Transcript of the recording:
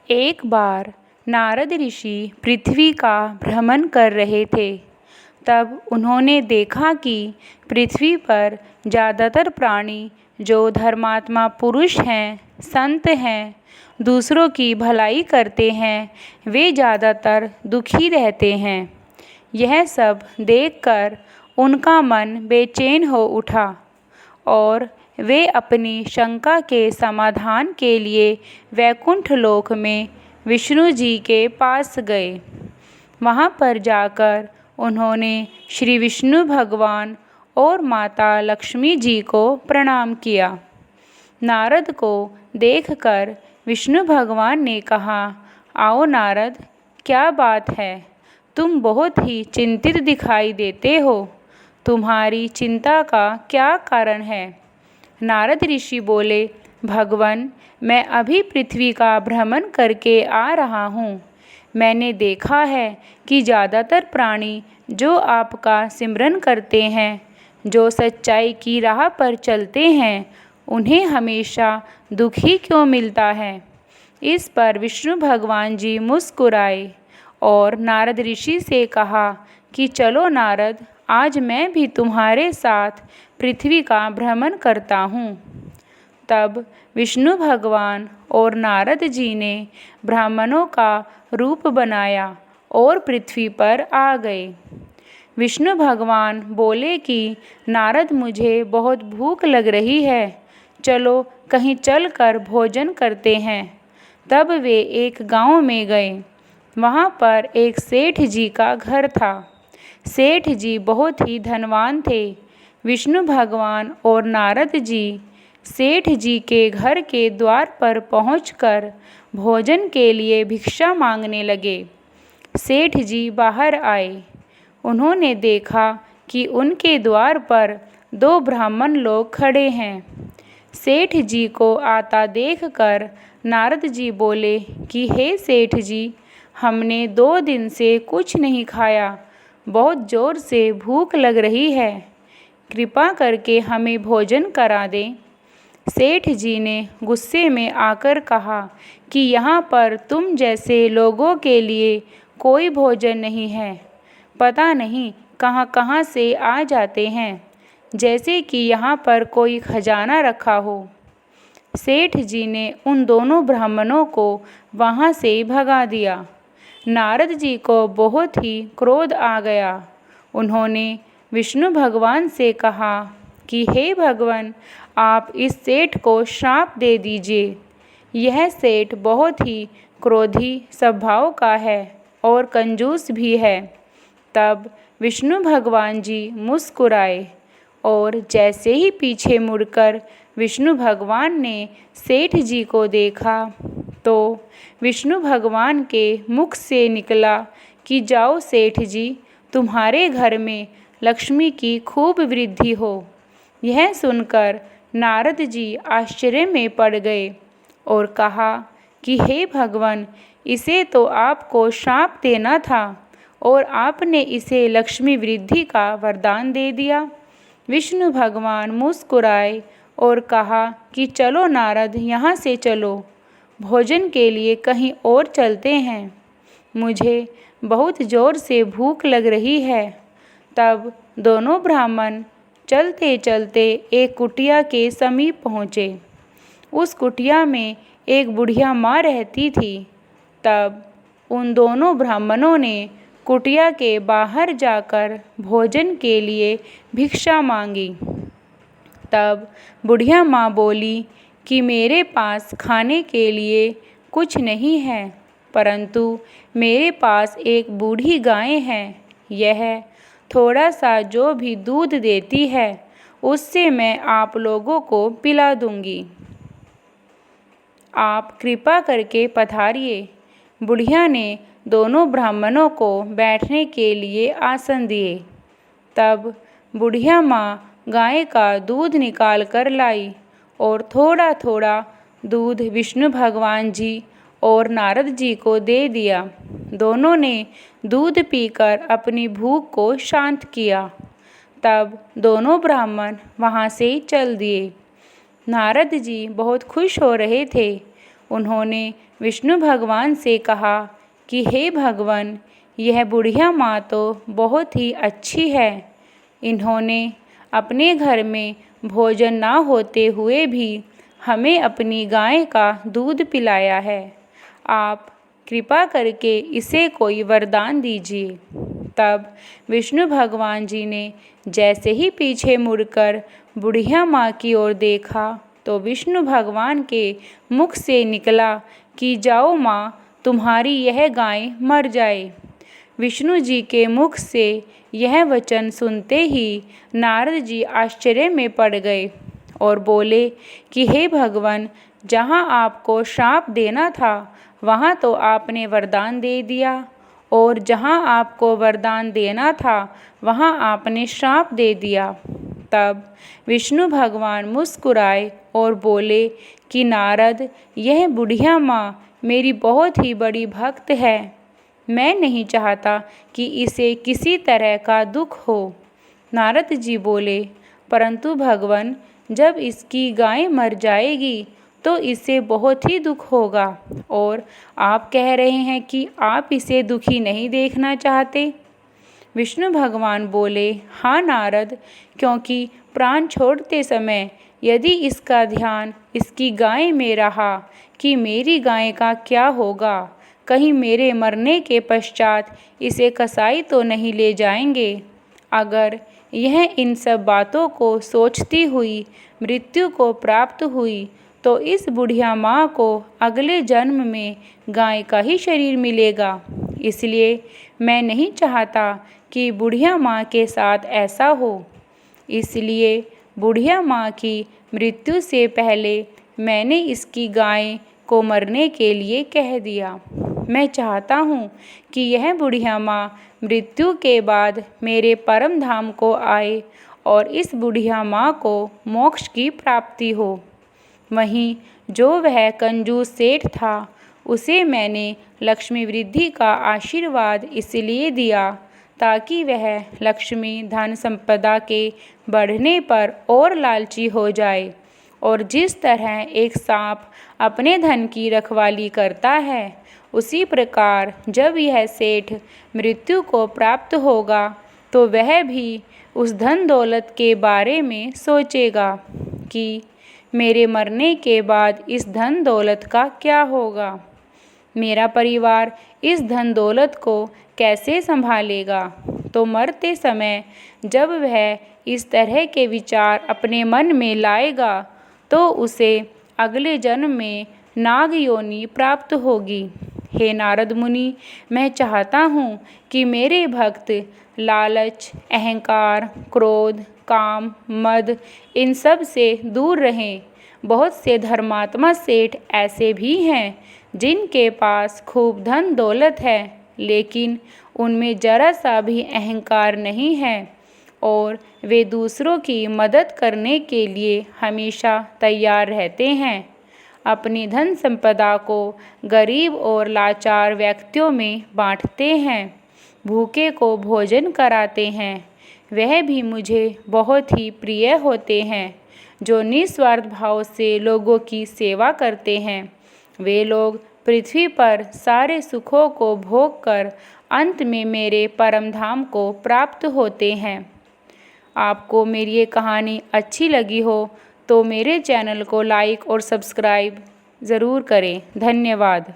एक बार नारद ऋषि पृथ्वी का भ्रमण कर रहे थे। तब उन्होंने देखा कि पृथ्वी पर ज़्यादातर प्राणी जो धर्मात्मा पुरुष हैं, संत हैं, दूसरों की भलाई करते हैं, वे ज़्यादातर दुखी रहते हैं। यह सब देखकर उनका मन बेचैन हो उठा और वे अपनी शंका के समाधान के लिए वैकुंठ लोक में विष्णु जी के पास गए। वहाँ पर जाकर उन्होंने श्री विष्णु भगवान और माता लक्ष्मी जी को प्रणाम किया। नारद को देखकर विष्णु भगवान ने कहा, आओ नारद, क्या बात है? तुम बहुत ही चिंतित दिखाई देते हो। तुम्हारी चिंता का क्या कारण है? नारद ऋषि बोले, भगवान, मैं अभी पृथ्वी का भ्रमण करके आ रहा हूँ। मैंने देखा है कि ज़्यादातर प्राणी जो आपका सिमरन करते हैं, जो सच्चाई की राह पर चलते हैं, उन्हें हमेशा दुख ही क्यों मिलता है। इस पर विष्णु भगवान जी मुस्कुराए और नारद ऋषि से कहा कि चलो नारद, आज मैं भी तुम्हारे साथ पृथ्वी का भ्रमण करता हूँ। तब विष्णु भगवान और नारद जी ने ब्राह्मणों का रूप बनाया और पृथ्वी पर आ गए। विष्णु भगवान बोले कि नारद, मुझे बहुत भूख लग रही है, चलो कहीं चलकर भोजन करते हैं। तब वे एक गांव में गए। वहाँ पर एक सेठ जी का घर था। सेठ जी बहुत ही धनवान थे। विष्णु भगवान और नारद जी सेठ जी के घर के द्वार पर पहुंचकर भोजन के लिए भिक्षा मांगने लगे। सेठ जी बाहर आए। उन्होंने देखा कि उनके द्वार पर दो ब्राह्मण लोग खड़े हैं। सेठ जी को आता देखकर नारद जी बोले कि हे सेठ जी, हमने 2 दिन से कुछ नहीं खाया, बहुत ज़ोर से भूख लग रही है, कृपा करके हमें भोजन करा दें। सेठ जी ने गुस्से में आकर कहा कि यहाँ पर तुम जैसे लोगों के लिए कोई भोजन नहीं है। पता नहीं कहाँ कहाँ से आ जाते हैं, जैसे कि यहाँ पर कोई खजाना रखा हो। सेठ जी ने उन दोनों ब्राह्मणों को वहाँ से भगा दिया। नारद जी को बहुत ही क्रोध आ गया। उन्होंने विष्णु भगवान से कहा कि हे भगवान, आप इस सेठ को श्राप दे दीजिए। यह सेठ बहुत ही क्रोधी स्वभाव का है और कंजूस भी है। तब विष्णु भगवान जी मुस्कुराए और जैसे ही पीछे मुड़कर विष्णु भगवान ने सेठ जी को देखा तो विष्णु भगवान के मुख से निकला कि जाओ सेठ जी, तुम्हारे घर में लक्ष्मी की खूब वृद्धि हो। यह सुनकर नारद जी आश्चर्य में पड़ गए और कहा कि हे भगवान, इसे तो आपको श्राप देना था और आपने इसे लक्ष्मी वृद्धि का वरदान दे दिया। विष्णु भगवान मुस्कुराए और कहा कि चलो नारद, यहाँ से चलो, भोजन के लिए कहीं और चलते हैं। मुझे बहुत ज़ोर से भूख लग रही है। तब दोनों ब्राह्मण चलते चलते एक कुटिया के समीप पहुँचे। उस कुटिया में एक बुढ़िया माँ रहती थी। तब उन दोनों ब्राह्मणों ने कुटिया के बाहर जाकर भोजन के लिए भिक्षा मांगी। तब बुढ़िया माँ बोली कि मेरे पास खाने के लिए कुछ नहीं है, परंतु मेरे पास एक बूढ़ी गाय है। यह थोड़ा सा जो भी दूध देती है, उससे मैं आप लोगों को पिला दूंगी। आप कृपा करके पधारिए। बुढ़िया ने दोनों ब्राह्मणों को बैठने के लिए आसन दिए। तब बुढ़िया माँ गाय का दूध निकाल कर लाई और थोड़ा थोड़ा दूध विष्णु भगवान जी और नारद जी को दे दिया। दोनों ने दूध पीकर अपनी भूख को शांत किया। तब दोनों ब्राह्मण वहाँ से चल दिए। नारद जी बहुत खुश हो रहे थे। उन्होंने विष्णु भगवान से कहा कि हे भगवान, यह बुढ़िया माँ तो बहुत ही अच्छी है। इन्होंने अपने घर में भोजन ना होते हुए भी हमें अपनी गाय का दूध पिलाया है। आप कृपा करके इसे कोई वरदान दीजिए। तब विष्णु भगवान जी ने जैसे ही पीछे मुड़कर बुढ़िया माँ की ओर देखा तो विष्णु भगवान के मुख से निकला कि जाओ माँ, तुम्हारी यह गाय मर जाए। विष्णु जी के मुख से यह वचन सुनते ही नारद जी आश्चर्य में पड़ गए और बोले कि हे भगवान, जहाँ आपको श्राप देना था वहाँ तो आपने वरदान दे दिया, और जहाँ आपको वरदान देना था वहाँ आपने श्राप दे दिया। तब विष्णु भगवान मुस्कुराए और बोले कि नारद, यह बुढ़िया माँ मेरी बहुत ही बड़ी भक्त है। मैं नहीं चाहता कि इसे किसी तरह का दुख हो। नारद जी बोले, परंतु भगवान, जब इसकी गाय मर जाएगी तो इसे बहुत ही दुख होगा, और आप कह रहे हैं कि आप इसे दुखी नहीं देखना चाहते। विष्णु भगवान बोले, हाँ नारद, क्योंकि प्राण छोड़ते समय यदि इसका ध्यान इसकी गाय में रहा कि मेरी गाय का क्या होगा, कहीं मेरे मरने के पश्चात इसे कसाई तो नहीं ले जाएंगे। अगर यह इन सब बातों को सोचती हुई मृत्यु को प्राप्त हुई तो इस बुढ़िया माँ को अगले जन्म में गाय का ही शरीर मिलेगा। इसलिए मैं नहीं चाहता कि बुढ़िया माँ के साथ ऐसा हो। इसलिए बुढ़िया माँ की मृत्यु से पहले मैंने इसकी गाय को मरने के लिए कह दिया। मैं चाहता हूँ कि यह बुढ़िया माँ मृत्यु के बाद मेरे परम धाम को आए और इस बुढ़िया माँ को मोक्ष की प्राप्ति हो। वहीं जो वह कंजूस सेठ था, उसे मैंने लक्ष्मी वृद्धि का आशीर्वाद इसलिए दिया ताकि वह लक्ष्मी धन संपदा के बढ़ने पर और लालची हो जाए, और जिस तरह एक सांप अपने धन की रखवाली करता है, उसी प्रकार जब यह सेठ मृत्यु को प्राप्त होगा तो वह भी उस धन दौलत के बारे में सोचेगा कि मेरे मरने के बाद इस धन दौलत का क्या होगा, मेरा परिवार इस धन दौलत को कैसे संभालेगा। तो मरते समय जब वह इस तरह के विचार अपने मन में लाएगा तो उसे अगले जन्म में नाग योनि प्राप्त होगी। हे नारद मुनि, मैं चाहता हूँ कि मेरे भक्त लालच, अहंकार, क्रोध, काम, मद इन सब से दूर रहें। बहुत से धर्मात्मा सेठ ऐसे भी हैं जिनके पास खूब धन दौलत है, लेकिन उनमें जरा सा भी अहंकार नहीं है और वे दूसरों की मदद करने के लिए हमेशा तैयार रहते हैं। अपनी धन संपदा को गरीब और लाचार व्यक्तियों में बांटते हैं, भूखे को भोजन कराते हैं। वह भी मुझे बहुत ही प्रिय होते हैं। जो निस्वार्थ भाव से लोगों की सेवा करते हैं, वे लोग पृथ्वी पर सारे सुखों को भोग कर अंत में मेरे परम धाम को प्राप्त होते हैं। आपको मेरी ये कहानी अच्छी लगी हो तो मेरे चैनल को लाइक और सब्सक्राइब ज़रूर करें। धन्यवाद।